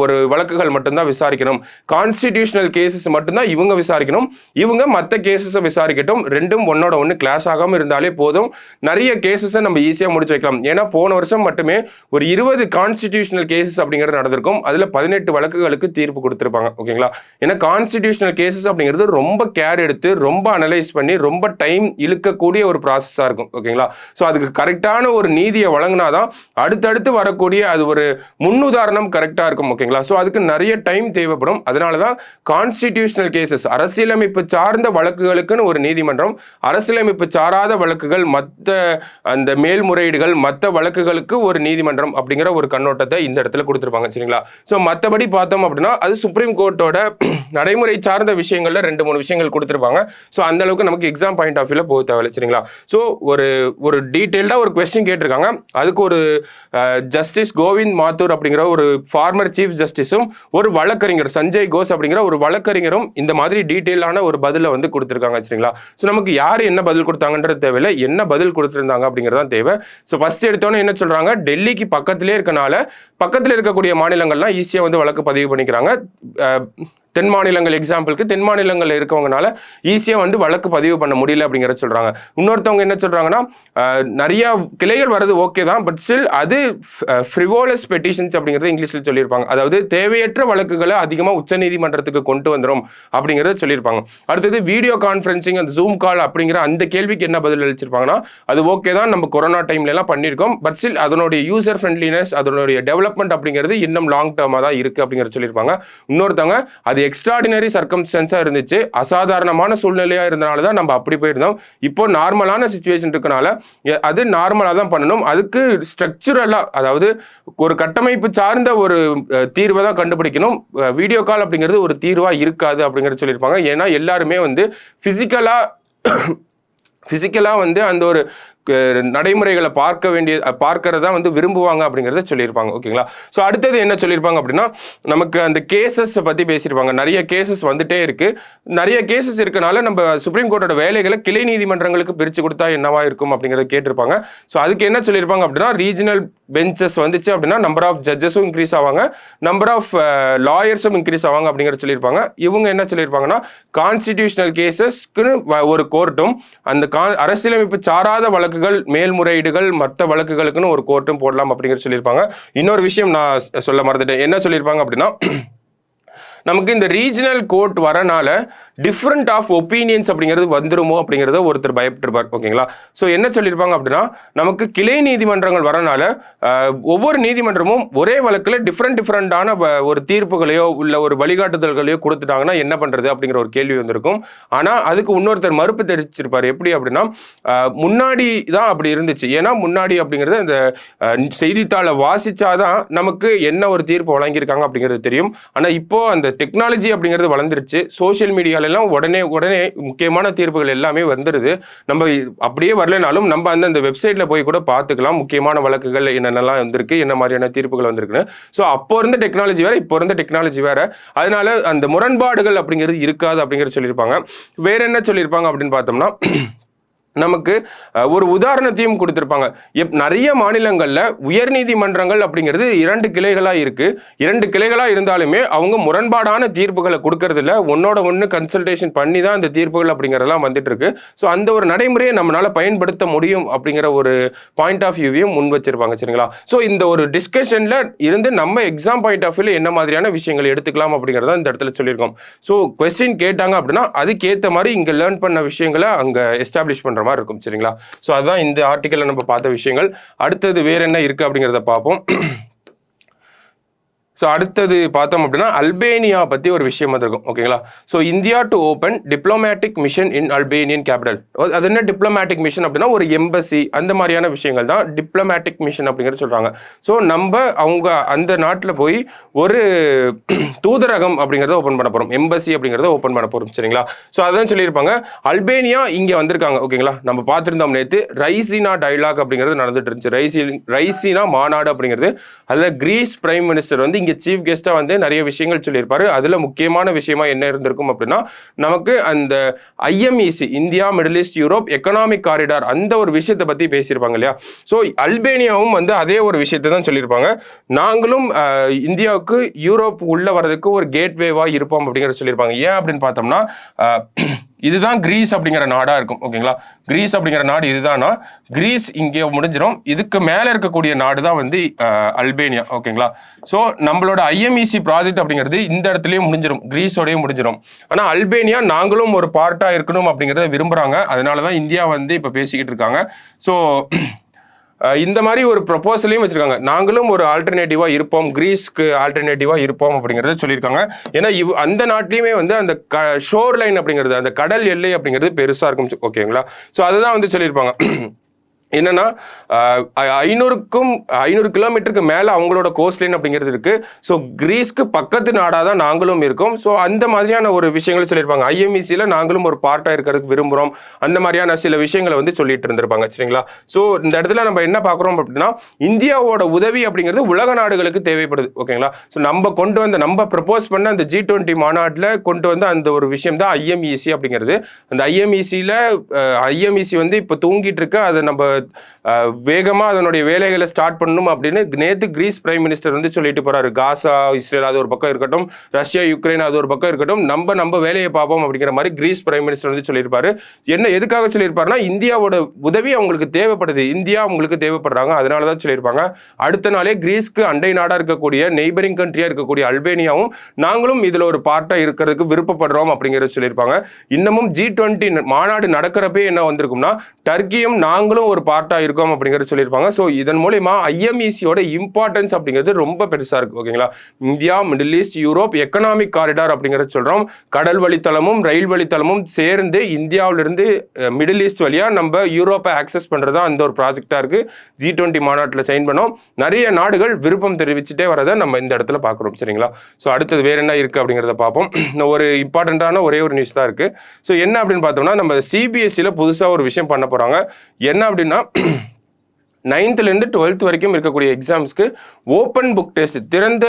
ஒரு வழக்குகள் மட்டும்தான் விசாரிக்கணும். கான்ஸ்டிடியூஷனல் கேசஸ் மட்டும்தான் இவங்க விசாரிக்கணும். இவங்க மற்ற கேசஸை விசாரிக்கட்டும். ரெண்டும் ஒன்னோட ஒன்று கிளாஷ் ஆகாமல் இருந்தாலே போதும். நிறைய கேசஸை நம்ம ஈஸியாக முடிச்சு வைக்கலாம். ஏன்னா போன வருஷம் மட்டுமே ஒரு 20 கான்ஸ்டிடியூஷனல் கேசஸ் அப்படிங்கிறது நடந்திருக்கும். அதில் 18 வழக்குகளுக்கு தீர்ப்பு கொடுத்துருப்பாங்க. ஓகேங்களா? ஏன்னா கான்ஸ்டிடியூஷனல் கேசஸ் அப்படிங்கிறது ரொம்ப கேர் எடுத்து ரொம்ப அனலைஸ் பண்ணி ரொம்ப டைம் இழுக்கக்கூடிய ஒரு ப்ராசஸாக இருக்கும். ஓகேங்களா? ஸோ அதுக்கு கரெக்டான ஒரு நீதியை வழங்கினாதான் அடுத்தடுத்து வரக்கூடிய அது ஒரு முன்னுதாரணம் கரெக்டாக இருக்கும். ஓகேங்களா? ஸோ அதுக்கு நிறைய டைம் தேவைப்படும். அதனால தான் கான்ஸ்டிடியூஷனல் கேசஸ், அரசியலமைப்பு சார்ந்த வழக்குகளுக்குன்னு ஒரு நீதிமன்றம், அரசியலமைப்பு சாராத வழக்குகள் மற்ற அந்த மேல்முறையீடுகள் மற்ற வழக்குகளுக்கு ஒரு நீதிமன்றம் அப்படிங்கிற ஒரு கண்ணோட்டத்தை இந்த இடத்துல கொடுத்துருப்பாங்க. சரிங்களா? ஸோ மற்றபடி பார்த்தோம் அப்படின்னா அது சுப்ரீம் கோர்ட்டோட நடைமுறை சார்ந்த விஷயங்கள்ல 2-3 விஷயங்கள் கொடுத்துருப்பாங்க. ஸோ அந்த அளவுக்கு நமக்கு எக்ஸாம் பாயிண்ட் ஆஃப் வியூல போக தேவையில்லை. சரிங்களா? ஸோ ஒரு டீட்டெயில்டாக ஒரு கொஸ்டின் கேட்டிருக்காங்க. அதுக்கு ஒரு ஜஸ்டிஸ் கோவிந்த் மாத்தூர் அப்படிங்கிற ஒரு ஃபார்மர் சீஃப் ஜஸ்டிஸும் ஒரு வழக்கறிஞர் சஞ்சய் கோஸ் அப்படிங்கிற ஒரு வழக்கறிஞரும் இந்த மாதிரி டீட்டெயிலான ஒரு பதிலை வந்து கொடுத்துருக்காங்க. சரிங்களா? ஸோ நமக்கு யார் என்ன பதில் கொடுத்தாங்கன்றது தேவையில்லை, என்ன பதில் கொடுத்துருந்தாங்க அப்படிங்கிறதான் தேவை. ஸோ ஃபர்ஸ்ட் எடுத்தோன்னே என்ன சொல்றாங்க, டெல்லிக்கு பக்கத்திலே இருக்கனால பக்கத்தில் இருக்கக்கூடிய மாநிலங்கள்லாம் ஈஸியாக வந்து வழக்கு பதிவு பண்ணிக்கிறாங்க. தென் மாநிலங்கள் எக்ஸாம்பிளுக்கு தென் மாநிலங்கள் இருக்கவங்கனால ஈஸியாக வந்து வழக்கு பதிவு பண்ண முடியல அப்படிங்கிறத சொல்கிறாங்க. இன்னொருத்தவங்க என்ன சொல்கிறாங்கன்னா, நிறைய கிளைகள் வருது ஓகே தான், பட் ஸ்டில் அது ஃப்ரிவோலஸ் பெட்டிஷன்ஸ் அப்படிங்கிறத இங்கிலீஷில் சொல்லியிருப்பாங்க. அதாவது தேவையற்ற வழக்குகளை அதிகமாக உச்சநீதிமன்றத்துக்கு கொண்டு வந்துடும் அப்படிங்கிறத சொல்லியிருப்பாங்க. அடுத்தது வீடியோ கான்ஃபரன்சிங், அந்த ஜூம் கால் அப்படிங்கிற அந்த கேள்விக்கு என்ன பதில் அளிச்சிருப்பாங்கன்னா, அது ஓகே தான், நம்ம கொரோனா டைம்லலாம் பண்ணியிருக்கோம், பட் ஸ்டில் அதனுடைய யூசர் ஃப்ரெண்ட்லினஸ், அதனுடைய டெவலப்மெண்ட் அப்படிங்கிறது இன்னும் லாங் டேர்மாக தான் இருக்குது அப்படிங்கிறத சொல்லியிருப்பாங்க. இன்னொருத்தவங்க அது எக்ஸ்ட்ராடினரி சர்க்கம்ஸ்டன்ஸாக இருந்துச்சு, அசாதாரணமான சூழ்நிலையாக இருந்தனால தான் நம்ம அப்படி போயிருந்தோம், இப்போ நார்மலான சிச்சுவேஷன் இருக்கனால அது நார்மலாக தான் பண்ணணும், அதுக்கு ஸ்ட்ரக்சரலாக அதாவது ஒரு கட்டமைப்பு சார்ந்த ஒரு தீர்வை தான் கண்டுபிடிக்கணும், வீடியோ கால் அப்படிங்கிறது ஒரு தீர்வாக இருக்காது அப்படிங்கிறது சொல்லியிருப்பாங்க. ஏன்னா எல்லாருமே வந்து ஃபிசிக்கலாக வந்து அந்த ஒரு நடைமுறைகளை பார்க்கறதா வந்து விரும்புவாங்க அப்படிங்கிறத சொல்லியிருப்பாங்க. ஓகேங்களா? ஸோ அடுத்தது என்ன சொல்லியிருப்பாங்க அப்படின்னா, நமக்கு அந்த கேசஸ் பற்றி பேசியிருப்பாங்க. நிறைய கேசஸ் வந்துட்டே இருக்கு, நிறைய கேசஸ் இருக்கனால நம்ம சுப்ரீம் கோர்ட்டோட வேலைகளை கிளை நீதிமன்றங்களுக்கு பிரித்து கொடுத்தா என்னவா இருக்கும் அப்படிங்கிறத கேட்டிருப்பாங்க. ஸோ அதுக்கு என்ன சொல்லியிருப்பாங்க அப்படின்னா, ரீஜனல் பெஞ்சஸ் வந்துச்சு அப்படின்னா நம்பர் ஆஃப் ஜட்ஜஸும் இன்க்ரீஸ் ஆவாங்க, நம்பர் ஆஃப் லாயர்ஸும் இன்க்ரீஸ் ஆவாங்க அப்படிங்கிறத சொல்லியிருப்பாங்க. இவங்க என்ன சொல்லியிருப்பாங்கன்னா, கான்ஸ்டிடியூஷனல் கேசஸ்க்குன்னு ஒரு கோர்ட்டும், அந்த அரசியலமைப்பு சாராத வழக்குகள் மேல்முறையீடுகள் மற்ற வழக்குகளுக்குன்னு ஒரு கோர்ட்டும் போடலாம் அப்படிங்கிற சொல்லியிருப்பாங்க. இன்னொரு விஷயம் நான் சொல்ல மறந்துட்டேன். என்ன சொல்லியிருப்பாங்க அப்படின்னா, நமக்கு இந்த ரீஜனல் கோர்ட் வரனால டிஃப்ரெண்ட் ஆஃப் ஒப்பீனியன்ஸ் அப்படிங்கிறது வந்துருமோ அப்படிங்கிறத ஒருத்தர் பயப்பட்டிருப்பார். ஓகேங்களா? ஸோ என்ன சொல்லியிருப்பாங்க அப்படின்னா, நமக்கு கிளை நீதிமன்றங்கள் வரனால ஒவ்வொரு நீதிமன்றமும் ஒரே வழக்கில் டிஃப்ரெண்டான ஒரு தீர்ப்புகளையோ உள்ள ஒரு வழிகாட்டுதல்களையோ கொடுத்துட்டாங்கன்னா என்ன பண்ணுறது அப்படிங்கிற ஒரு கேள்வி வந்திருக்கும். ஆனால் அதுக்கு இன்னொருத்தர் மறுப்பு தெரிவிச்சிருப்பார். எப்படி அப்படின்னா, முன்னாடி தான் அப்படி இருந்துச்சு, ஏன்னா முன்னாடி அப்படிங்கிறது அந்த செய்தித்தாளை வாசிச்சாதான் நமக்கு என்ன ஒரு தீர்ப்பு வழங்கியிருக்காங்க அப்படிங்கிறது தெரியும். ஆனால் இப்போ அந்த டெக்னாலஜி அப்படிங்கிறது வளர்ந்துருச்சு, சோசியல் மீடியால எல்லாம் உடனே முக்கியமான தீர்ப்புகள் எல்லாமே வந்துருது. நம்ம அப்படியே வரலனாலும் நம்ம அந்த வெப்சைட்ல போய் கூட பார்த்துக்கலாம் முக்கியமான வழக்குகள் என்னென்னலாம் வந்திருக்கு, என்ன மாதிரியான தீர்ப்புகள் வந்திருக்குன்னு. ஸோ அப்போ இருந்த டெக்னாலஜி வேற, இப்போ இருந்த டெக்னாலஜி வேற, அதனால அந்த முரண்பாடுகள் அப்படிங்கிறது இருக்காது அப்படிங்கிறது சொல்லியிருப்பாங்க. வேற என்ன சொல்லியிருப்பாங்க அப்படின்னு பார்த்தோம்னா, நமக்கு ஒரு உதாரணத்தையும் கொடுத்திருப்பாங்க. நிறைய மாநிலங்கள்ல உயர் நீதிமன்றங்கள் அப்படிங்கிறது 2 கிளைகளா இருக்கு. 2 கிளைகளா இருந்தாலுமே அவங்க முரண்பாடான தீர்ப்புகளை கொடுக்கறது இல்ல, ஒன்னோட ஒன்று கன்சல்டேஷன் பண்ணி தான் அந்த தீர்ப்புகள் அப்படிங்கிறதெல்லாம் வந்துட்டு இருக்கு. ஸோ அந்த ஒரு நடைமுறையை நம்மளால பயன்படுத்த முடியும் அப்படிங்கிற ஒரு பாயிண்ட் ஆஃப் வியூவையும் முன் வச்சிருப்பாங்க. சரிங்களா? ஸோ இந்த ஒரு டிஸ்கஷன்ல இருந்து நம்ம எக்ஸாம் பாயிண்ட் ஆஃப் வியூல என்ன மாதிரியான விஷயங்களை எடுத்துக்கலாம் அப்படிங்கிறத இந்த இடத்துல சொல்லியிருக்கோம். ஸோ கொஸ்டின் கேட்டாங்க அப்படின்னா அதுக்கேற்ற மாதிரி இங்க லேர்ன் பண்ண விஷயங்களை அங்க எஸ்டாப்ளிஷ் பண்ற மாதிரி இருக்கும். சரிங்களா? சோ அதான் இந்த ஆர்டிகல்ல நம்ம பார்த்த விஷயங்கள். அடுத்தது வேற என்ன இருக்கு அப்படிங்கறத பார்ப்போம். ஸோ அடுத்தது பார்த்தோம் அப்படின்னா அல்பேனியா பற்றி ஒரு விஷயம் வந்திருக்கும் ஓகேங்களா. So India to open diplomatic mission in Albanian capital. அது என்ன டிப்ளமேட்டிக் மிஷன் அப்படின்னா ஒரு எம்பசி அந்த மாதிரியான விஷயங்கள் தான் டிப்ளமேட்டிக் மிஷன் அப்படிங்கிறது சொல்கிறாங்க. ஸோ நம்ம அவங்க அந்த நாட்டில் போய் ஒரு தூதரகம் அப்படிங்கிறத ஓப்பன் பண்ண போகிறோம், எம்பசி அப்படிங்கிறத ஓப்பன் பண்ண போகிறோம் சரிங்களா. ஸோ அதான் சொல்லியிருப்பாங்க. அல்பேனியா இங்கே வந்திருக்காங்க ஓகேங்களா. நம்ம பார்த்துருந்தோம் நேற்று ரைசினா டைலாக் அப்படிங்கிறது நடந்துட்டு இருந்துச்சு. ரைசினா மாநாடு அப்படிங்கிறது. அதில் கிரீஸ் பிரைம் மினிஸ்டர் வந்து இங்கே சீஃப் கெஸ்ட்டாக வந்து நிறைய விஷயங்கள் சொல்லியிருப்பாரு. அதில் முக்கியமான விஷயமா என்ன இருந்திருக்கும் அப்படின்னா நமக்கு அந்த IMEC India Middle East Europe economic corridor அந்த ஒரு விஷயத்தை பற்றி பேசியிருப்பாங்க இல்லையா. ஸோ அல்பேனியாவும் வந்து அதே ஒரு விஷயத்தை தான் சொல்லியிருப்பாங்க. நாங்களும் இந்தியாவுக்கு யூரோப் உள்ள வர்றதுக்கு ஒரு கேட்வேவா இருப்போம் அப்படிங்கிறத சொல்லியிருப்பாங்க. ஏன் அப்படின்னு பார்த்தோம்னா இதுதான் கிரீஸ் அப்படிங்கிற நாடா இருக்கும் ஓகேங்களா. கிரீஸ் அப்படிங்கிற நாடு இதுதானா, கிரீஸ் இங்கே முடிஞ்சிடும். இதுக்கு மேலே இருக்கக்கூடிய நாடு தான் வந்து அல்பேனியா ஓகேங்களா. ஸோ நம்மளோட ஐஎம்இசி ப்ராஜெக்ட் அப்படிங்கிறது இந்த இடத்துலயும் முடிஞ்சிடும், கிரீஸோடய முடிஞ்சிடும். ஆனால் அல்பேனியா நாங்களும் ஒரு பார்ட்டாக இருக்கணும் அப்படிங்கிறத விரும்புகிறாங்க. அதனால தான் இந்தியா வந்து இப்போ பேசிக்கிட்டு இருக்காங்க. ஸோ இந்த மாதிரி ஒரு ப்ரொபோசலையும் வச்சிருக்காங்க. நாங்களும் ஒரு ஆல்டர்னேட்டிவா இருப்போம், கிரீஸ்க்கு ஆல்டர்னேட்டிவா இருப்போம் அப்படிங்கிறத சொல்லியிருக்காங்க. ஏன்னா அந்த நாட்டிலையுமே வந்து அந்த ஷோர் லைன் அப்படிங்கிறது அந்த கடல் எல்லை அப்படிங்கிறது பெருசா இருக்கும் ஓகேங்களா. ஸோ அதுதான் வந்து சொல்லியிருப்பாங்க. என்னன்னா 500 கிலோமீட்டருக்கு மேலே அவங்களோட கோஸ்ட் லைன் அப்படிங்கிறது இருக்கு. ஸோ கிரீஸ்க்கு பக்கத்து நாடாக தான் நாங்களும் இருக்கோம். ஸோ அந்த மாதிரியான ஒரு விஷயங்களை சொல்லியிருப்பாங்க. ஐஎம்இசியில் நாங்களும் ஒரு பார்ட்டாக இருக்கிறதுக்கு விரும்புகிறோம், அந்த மாதிரியான சில விஷயங்களை வந்து சொல்லிட்டு இருந்திருப்பாங்க சரிங்களா. ஸோ இந்த இடத்துல நம்ம என்ன பார்க்குறோம் அப்படின்னா இந்தியாவோட உதவி அப்படிங்கிறது உலக நாடுகளுக்கு தேவைப்படுது ஓகேங்களா. ஸோ நம்ம ப்ரப்போஸ் பண்ண அந்த G20 மாநாட்டில் கொண்டு வந்த அந்த ஒரு விஷயம் தான் ஐஎம்இசி அப்படிங்கிறது. அந்த ஐஎம்இசி வந்து இப்போ தூங்கிட்டு இருக்க அதை நம்ம வேகமா அதனுடைய வேலைகளை ஸ்டார்ட் பண்ணணும் அப்படின்னு நேத்து கிரீஸ் பிரைம் மினிஸ்டர் வந்து சொல்லிட்டு போறாரு. காசா இஸ்ரேல் அது ஒரு பக்கம் இருக்கட்டும், ரஷ்யா யுக்ரைன் அது ஒரு பக்கம் இருக்கட்டும், நம்ம வேலையை பார்ப்போம் அப்படிங்கிற மாதிரி கிரீஸ் பிரைம் மினிஸ்டர் வந்து சொல்லியிருப்பாரு. எதுக்காக சொல்லியிருப்பாருன்னா இந்தியாவோட உதவி அவங்களுக்கு தேவைப்படுது, இந்தியா அவங்களுக்கு தேவைப்படுறாங்க, அதனாலதான் சொல்லியிருப்பாங்க. அடுத்த நாளே கிரீஸ்க்கு அண்டை நாடா இருக்கக்கூடிய நெய்பரிங் கண்ட்ரியா இருக்கக்கூடிய அல்பேனியாவும் நாங்களும் இதுல ஒரு பார்ட்டா இருக்கிறதுக்கு விருப்பப்படுறோம் அப்படிங்கிறத சொல்லியிருப்பாங்க. இன்னமும் G20 மாநாடு நடக்கிறப்பே என்ன வந்திருக்கும்னா டர்க்கியும் நாங்களும் ஒரு பார்ட்டா இருக்கும் அப்படிங்கிறது சொல்லியிருப்பாங்க. ஸோ இதன் மூலமா ஐஎம்இசியோட இம்பார்ட்டன்ஸ் அப்படிங்கிறது ரொம்ப பெருசா இருக்கு ஓகேங்களா. India Middle East Europe economic corridor அப்படிங்கிறத சொல்றோம். கடல் வழித்தளமும் ரயில் வழித்தளமும் சேர்ந்து இந்தியாவிலிருந்து மிடில் ஈஸ்ட் வழியா நம்ம யூரோப்பை ஆக்சஸ் பண்றதா அந்த ஒரு ப்ராஜெக்டா இருக்கு. G20 மாநாட்டில் சைன் பண்ணோம். நிறைய நாடுகள் விருப்பம் தெரிவிச்சுட்டே வரதை நம்ம இந்த இடத்துல பார்க்குறோம் சரிங்களா. ஸோ அடுத்தது வேற என்ன இருக்கு அப்படிங்கிறத பார்ப்போம். ஒரு இம்பார்ட்டன்டான ஒரே ஒரு நியூஸ் தான் இருக்கு. ஸோ என்ன அப்படின்னு பார்த்தோம்னா நம்ம சிபிஎஸ்சியில் புதுசாக ஒரு விஷயம் பண்ண போறாங்க. என்ன அப்படின்னா 9th-லேருந்து 12th வரைக்கும் இருக்கக்கூடிய எக்ஸாம்ஸ்க்கு ஓப்பன் புக் டெஸ்ட், திறந்த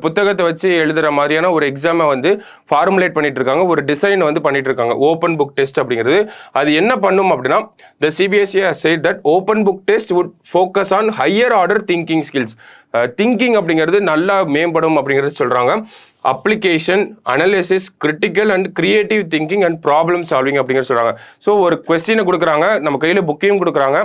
புத்தகத்தை வச்சு எழுதுற மாதிரியான ஒரு எக்ஸாமை வந்து ஃபார்முலேட் பண்ணிட்டு இருக்காங்க, ஒரு டிசைன் வந்து பண்ணிட்டு இருக்காங்க. ஓப்பன் புக் டெஸ்ட் அப்படிங்கிறது அது என்ன பண்ணும் அப்படின்னா the CBSE has said that open book test would focus on higher order thinking skills. Thinking அப்படிங்கிறது நல்லா மேம்படும் அப்படிங்கிறது சொல்றாங்க. Application, analysis, critical and creative thinking and problem solving அப்படிங்கிறது சொல்றாங்க. ஸோ ஒரு கொஸ்டினை கொடுக்குறாங்க, நம்ம கையில் புக்கையும் கொடுக்குறாங்க.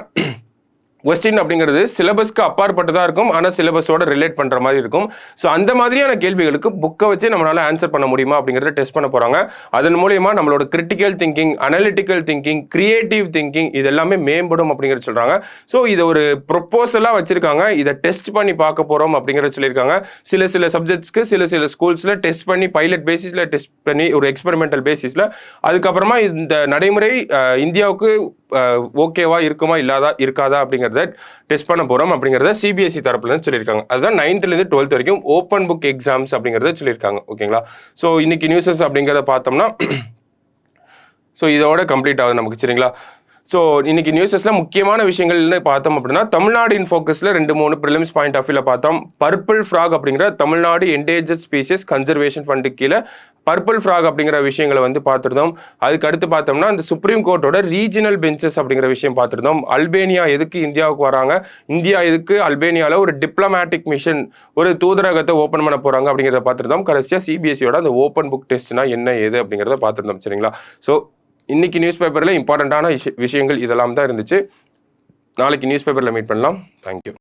கொஸ்டின் அப்படிங்கிறது சிலபஸ்க்கு அப்பாற்பட்டதாக இருக்கும், ஆனால் சிலபஸோட ரிலேட் பண்ணுற மாதிரி இருக்கும். ஸோ அந்த மாதிரியான கேள்விகளுக்கு புக்கை வச்சு நம்மளால் ஆன்சர் பண்ண முடியுமா அப்படிங்கிறத டெஸ்ட் பண்ண போகிறாங்க. அதன் மூலயமா நம்மளோட critical thinking, analytical thinking, creative thinking இது எல்லாமே மேம்படும் அப்படிங்கிறது சொல்கிறாங்க. ஸோ இதை ஒரு ப்ரொப்போசலாக வச்சுருக்காங்க, இதை டெஸ்ட் பண்ணி பார்க்க போகிறோம் அப்படிங்கிறத சொல்லியிருக்காங்க. சில சப்ஜெக்ட்ஸ்க்கு சில ஸ்கூல்ஸில் டெஸ்ட் பண்ணி பைலட் பேசிஸில் டெஸ்ட் பண்ணி ஒரு எக்ஸ்பெரிமெண்டல் பேசிஸில் அதுக்கப்புறமா இந்த நடைமுறை இந்தியாவுக்கு ஓகேவா இருக்குமா இருக்காதா அப்படிங்கிறத டெஸ்ட் பண்ண போறோம் அப்படிங்கிறத சிபிஎஸ்இ தரப்புல சொல்லியிருக்காங்க. அதுதான் 9th-லேருந்து 12th வரைக்கும் ஓப்பன் புக் எக்ஸாம்ஸ் அப்படிங்கிறத சொல்லியிருக்காங்க ஓகேங்களா. ஸோ இன்னைக்கு நியூஸஸ் அப்படிங்கிறத பார்த்தோம்னா ஸோ இதோட கம்ப்ளீட் ஆகுது நமக்கு சரிங்களா. ஸோ இன்னைக்கு நியூஸஸில் முக்கியமான விஷயங்கள்னு பார்த்தோம் அப்படின்னா தமிழ்நாடு இன் ஃபோக்கஸில் 2-3 ப்ரிலிம்ஸ் பாயிண்ட் ஆஃப் வியூவில் பார்த்தோம். பர்பிள் ஃப்ராக் அப்படிங்கிற Tamil Nadu endangered species conservation fund கீழே பர்பிள் ஃப்ராக் அப்படிங்கிற விஷயங்களை வந்து பார்த்துருந்தோம். அதுக்கு அடுத்து பார்த்தோம்னா அந்த சுப்ரீம் கோர்ட்டோட ரீஜனல் பெஞ்சஸ் அப்படிங்கிற விஷயம் பார்த்துருந்தோம். அல்பேனியா எதுக்கு இந்தியாவுக்கு வராங்க, இந்தியா எதுக்கு அல்பேனியாவில் ஒரு டிப்ளமேட்டிக் மிஷன், ஒரு தூதரகத்தை ஓப்பன் பண்ண போகிறாங்க அப்படிங்கிறத பார்த்துருந்தோம். கடைசியாக சிபிஎஸ்சியோட அந்த ஓப்பன் புக் டெஸ்ட்னா என்ன ஏது அப்படிங்கிறத பார்த்துருந்தோம் சரிங்களா. ஸோ இன்னைக்கு நியூஸ் பேப்பரில் இம்பார்ட்டண்ட்டான விஷயங்கள் இதெல்லாம் தான் இருந்துச்சு. நாளைக்கு நியூஸ் பேப்பரில் மீட் பண்ணலாம். தேங்க்யூ.